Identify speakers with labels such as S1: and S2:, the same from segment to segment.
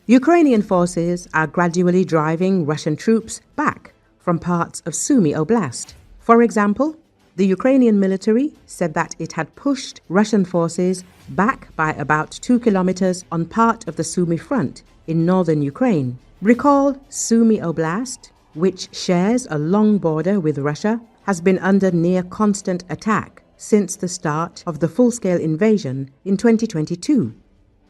S1: Ukrainian forces are gradually driving Russian troops back from parts of Sumy Oblast. For example, the Ukrainian military said that it had pushed Russian forces back by about 2 kilometers on part of the Sumy front in northern Ukraine. Recall, Sumy Oblast, which shares a long border with Russia, has been under near constant attack since the start of the full-scale invasion in 2022.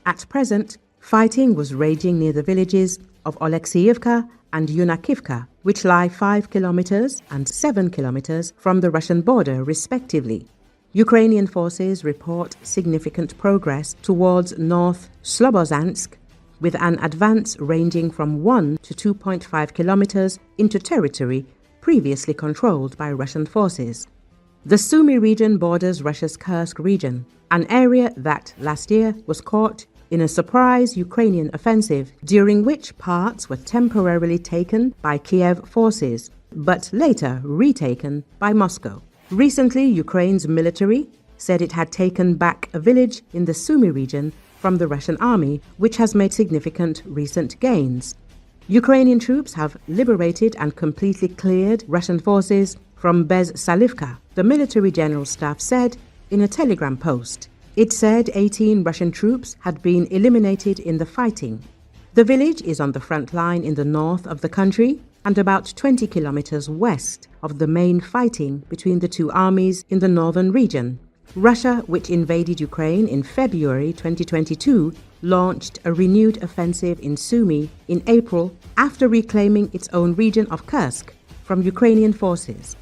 S1: At present, fighting was raging near the villages of Oleksiivka and Yunakivka, which lie 5 kilometers and 7 kilometers from the Russian border, respectively. Ukrainian forces report significant progress towards North-Slobozhansk, with an advance ranging from 1 to 2.5 kilometers into territory previously controlled by Russian forces. The Sumy region borders Russia's Kursk region, an area that last year was caught in a surprise Ukrainian offensive, during which parts were temporarily taken by Kiev forces, but later retaken by Moscow. Recently, Ukraine's military said it had taken back a village in the Sumy region from the Russian army, which has made significant recent gains. Ukrainian troops have liberated and completely cleared Russian forces from Salivka, the military general staff said in a telegram post. It said 18 Russian troops had been eliminated in the fighting. The village is on the front line in the north of the country and about 20 kilometers west of the main fighting between the two armies in the northern region. Russia, which invaded Ukraine in February 2022, launched a renewed offensive in Sumy in April after reclaiming its own region of Kursk from Ukrainian forces.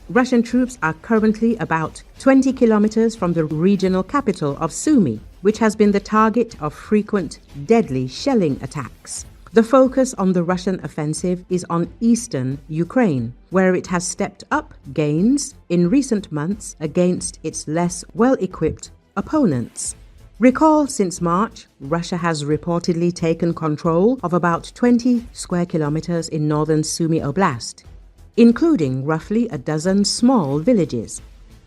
S1: Russian troops are currently about 20 kilometers from the regional capital of Sumy, which has been the target of frequent deadly shelling attacks. The focus on the Russian offensive is on eastern Ukraine, where it has stepped up gains in recent months against its less well-equipped opponents. Recall, since March, Russia has reportedly taken control of about 20 square kilometers in northern Sumy Oblast, including roughly a dozen small villages.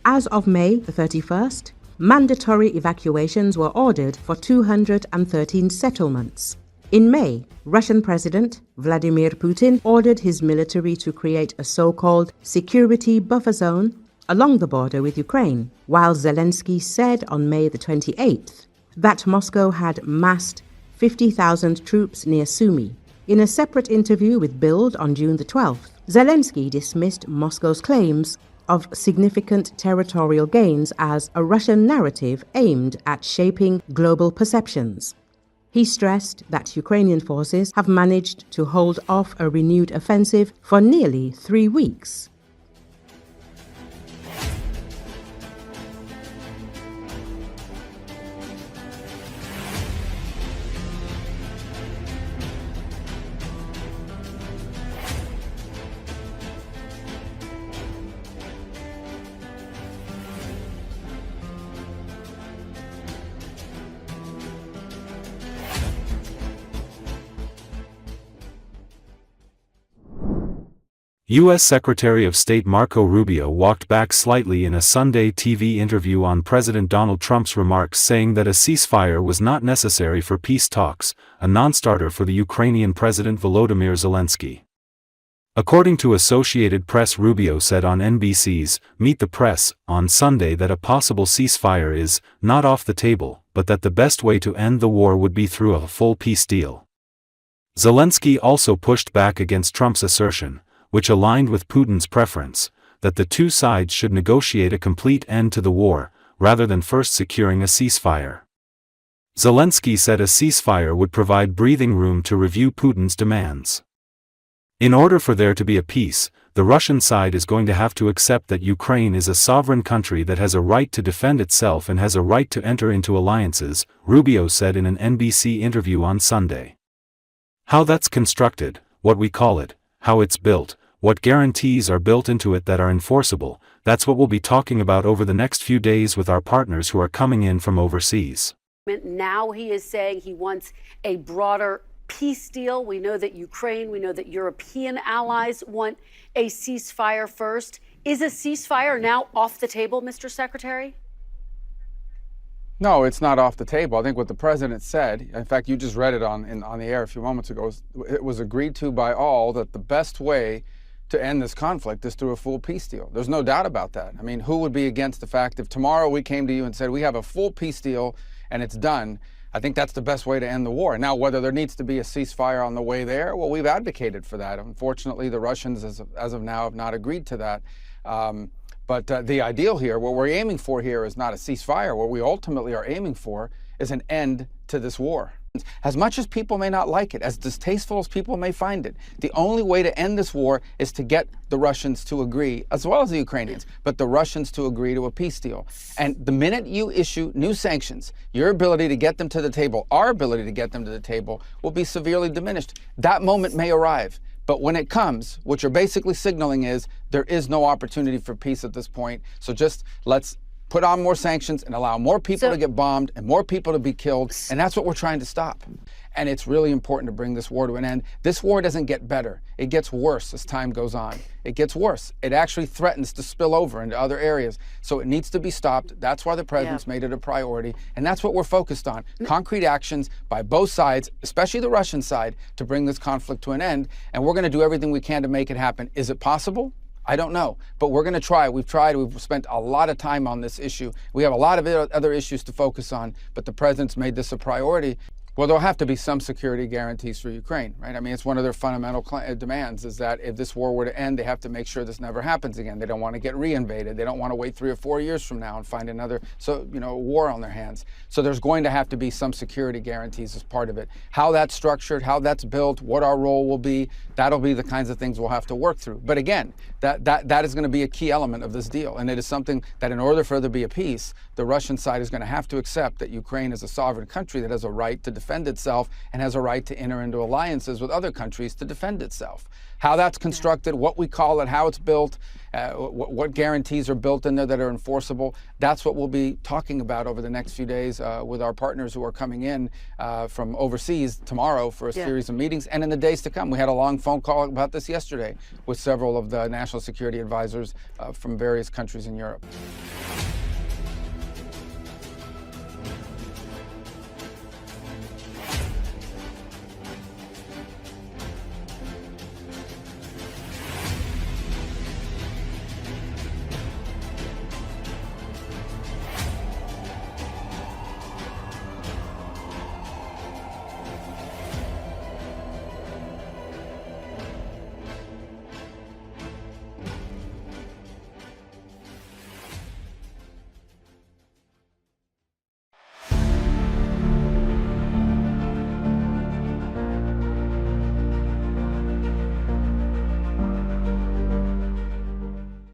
S1: As of May 31st, mandatory evacuations were ordered for 213 settlements. In May, Russian President Vladimir Putin ordered his military to create a so-called security buffer zone along the border with Ukraine, while Zelensky said on May the 28th that Moscow had massed 50,000 troops near Sumy. In a separate interview with Bild on June the 12th, Zelensky dismissed Moscow's claims of significant territorial gains as a Russian narrative aimed at shaping global perceptions. He stressed that Ukrainian forces have managed to hold off a renewed offensive for nearly 3 weeks.
S2: U.S. Secretary of State Marco Rubio walked back slightly in a Sunday TV interview on President Donald Trump's remarks, saying that a ceasefire was not necessary for peace talks, a non-starter for the Ukrainian President Volodymyr Zelensky. According to Associated Press, Rubio said on NBC's Meet the Press on Sunday that a possible ceasefire is not off the table, but that the best way to end the war would be through a full peace deal. Zelensky also pushed back against Trump's assertion, which aligned with Putin's preference, that the two sides should negotiate a complete end to the war, rather than first securing a ceasefire. Zelensky said a ceasefire would provide breathing room to review Putin's demands. In order for there to be a peace, the Russian side is going to have to accept that Ukraine is a sovereign country that has a right to defend itself and has a right to enter into alliances, Rubio said in an NBC interview on Sunday. How that's constructed, what we call it, how it's built, what guarantees are built into it that are enforceable, that's what we'll be talking about over the next few days with our partners who are coming in from overseas.
S3: Now he is saying he wants a broader peace deal. We know that Ukraine, we know that European allies want a ceasefire first. Is a ceasefire now off the table, Mr. Secretary?
S4: No, it's not off the table. I think what the president said, in fact, you just read it on the air a few moments ago, it was agreed to by all that the best way to end this conflict is through a full peace deal. There's no doubt about that. I mean, who would be against the fact if tomorrow we came to you and said we have a full peace deal and it's done? I think that's the best way to end the war. Now, whether there needs to be a ceasefire on the way there, well, we've advocated for that. Unfortunately, the Russians, as of now, have not agreed to that. But the ideal here, what we're aiming for here is not a ceasefire. What we ultimately are aiming for is an end to this war. As much as people may not like it, as distasteful as people may find it, the only way to end this war is to get the Russians to agree, as well as the Ukrainians, but the Russians to agree to a peace deal. And the minute you issue new sanctions, your ability to get them to the table, our ability to get them to the table, will be severely diminished. That moment may arrive. But when it comes, what you're basically signaling is there is no opportunity for peace at this point. So just let's put on more sanctions and allow more people to get bombed and more people to be killed. And that's what we're trying to stop. And it's really important to bring this war to an end. This war doesn't get better. It gets worse as time goes on. It gets worse. It actually threatens to spill over into other areas. So it needs to be stopped. That's why the president's made it a priority. And that's what we're focused on. Concrete actions by both sides, especially the Russian side, to bring this conflict to an end. And we're going to do everything we can to make it happen. Is it possible? I don't know, but we're going to try. We've tried. We've spent a lot of time on this issue. We have a lot of other issues to focus on, but the president's made this a priority. Well, there'll have to be some security guarantees for Ukraine, right? I mean, it's one of their fundamental demands is that if this war were to end, they have to make sure this never happens again. They don't want to get reinvaded. They don't want to wait 3 or 4 years from now and find another, war on their hands. So there's going to have to be some security guarantees as part of it. How that's structured, how that's built, what our role will be, that'll be the kinds of things we'll have to work through. But again, that is going to be a key element of this deal. And it is something that in order for there to be a peace, the Russian side is going to have to accept that Ukraine is a sovereign country that has a right to defend itself and has a right to enter into alliances with other countries to defend itself. How that's constructed, what we call it, how it's built, what guarantees are built in there that are enforceable, that's what we'll be talking about over the next few days with our partners who are coming in from overseas tomorrow for a series of meetings and in the days to come. We had a long phone call about this yesterday with several of the national security advisors from various countries in Europe.